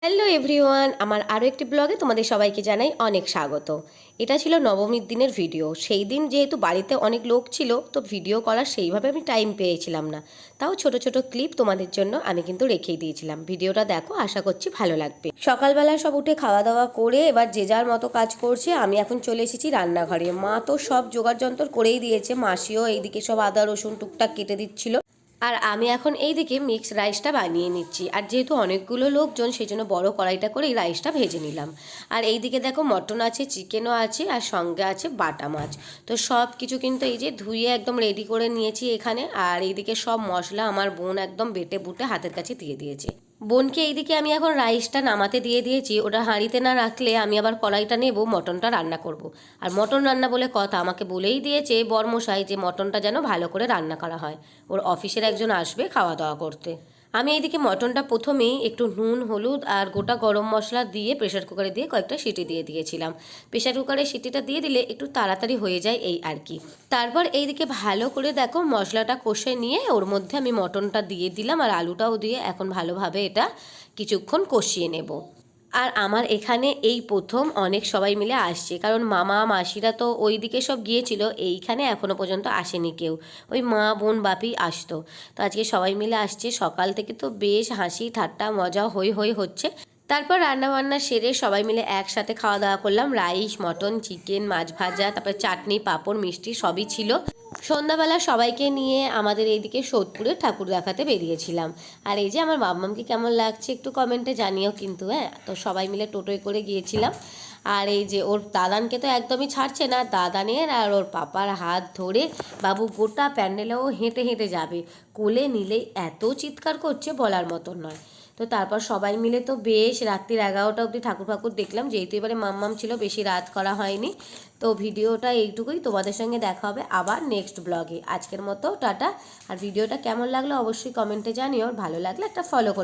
Hello everyone, আমার আরও একটি ব্লগে তোমাদের সবাইকে জানাই অনেক স্বাগত। এটা ছিল নবমীর দিনের ভিডিও। সেই দিন যেহেতু বাড়িতে অনেক লোক ছিল, তো ভিডিও করার সেইভাবে আমি টাইম পেয়েছিলাম না। তাও ছোট ছোট ক্লিপ তোমাদের জন্য আমি কিন্তু রেখেই দিয়েছিলাম। ভিডিওটা দেখো, আশা করছি ভালো লাগবে। সকালবেলা সব উঠে খাওয়া দাওয়া করে এবার যে যার মতো কাজ করছে। আমি এখন চলে এসেছি রান্নাঘরে। মা তো সব জোগাড় যন্ত্র করেই দিয়েছে, মাসিও এইদিকে সব আদা রসুন টুকটাক কেটে দিচ্ছিল। আর আমি এখন এইদিকে মিক্স রাইসটা বানিয়ে নিচ্ছি। আর যেহেতু অনেকগুলো লোকজন, সেই জন্য বড় কড়াইটা করে এই রাইসটা ভেজে নিলাম। আর এইদিকে দেখো মটন আছে, চিকেনও আছে, আর সঙ্গে আছে বাটা মাছ। তো সব কিছু কিন্তু এই যে ধুয়ে একদম রেডি করে নিয়েছি এখানে। আর এইদিকে সব মশলা আমার বোন একদম বেটে বুটে হাতের কাছে দিয়ে দিয়েছে। বোনকে এইদিকে আমি এখন রাইসটা নামাতে দিয়ে দিয়েছি। ওটা হাঁড়িতে না রাখলে আমি আবার কড়াইটা নেব, মটনটা রান্না করব। আর মটন রান্না বলে কথা, আমাকে বলেই দিয়েছে বরমশাই যে মটনটা যেন ভালো করে রান্না করা হয়। ওর অফিসের একজন আসবে খাওয়া দাওয়া করতে। আমি এইদিকে মটনটা প্রথমেই একটু নুন হলুদ আর গোটা গরম মশলা দিয়ে প্রেশার কুকারে দিয়ে কয়েকটা সিটি দিয়ে দিয়েছিলাম। প্রেশার কুকারে সিটিটা দিয়ে দিলে একটু তাড়াতাড়ি হয়ে যায় এই আর কি। তারপর এইদিকে ভালো করে দেখো মশলাটা কষে নিয়ে ওর মধ্যে আমি মটনটা দিয়ে দিলাম, আর আলুটাও দিয়ে এখন ভালোভাবে এটা কিছুক্ষণ কষিয়ে নেব। আর আমার এখানে এই প্রথম অনেক সবাই মিলে আসছে, কারণ মামা মাসিরা তো ওই দিকে সব গিয়েছিল, এইখানে এখনো পর্যন্ত আসেনি কেউ। ওই মা বোন বাপি আসতো। তো আজকে সবাই মিলে আসছে। সকাল থেকে তো বেশ হাসি ঠাট্টা মজা হই হই হচ্ছে। তারপর রান্নাবান্না সেরে সবাই মিলে একসাথে খাওয়া দাওয়া করলাম। রাইস, মটন, চিকেন, মাছ ভাজা, তারপরে চাটনি, পাঁপড়, মিষ্টি সবই ছিল। সন্ধ্যাবেলা সবাইকে নিয়ে আমাদের এইদিকে সোদপুরে ঠাকুর দেখাতে বেরিয়েছিলাম। আর এই যে আমার মাম্মামকে কেমন লাগছে একটু কমেন্টে জানিও কিন্তু। হ্যাঁ, তো সবাই মিলে টোটোয় করে গিয়েছিলাম। আর এই যে ওর দাদানকে তো একদমই ছাড়ছে না। দাদানের আর ওর পাপার হাত ধরে বাবু গোটা প্যান্ডেলেও হেঁটে হেঁটে যাবে। কোলে নিলেই এত চিৎকার করছে বলার মতন নয়। তো তারপর সবাই মিলে তো বেশ রাত্রির 11টা অবধি ঠাকুর ফাকুর দেখলাম। যেহেতু এবারে মাম্মাম ছিল, বেশি রাত করা হয়নি। তো ভিডিওটা এইটুকুই। তোমাদের সঙ্গে দেখা হবে আবার নেক্সট ব্লগে। আজকের মতো টাটা। আর ভিডিওটা কেমন লাগলো অবশ্যই কমেন্টে জানিও। ভালো লাগলে একটা ফলো করো।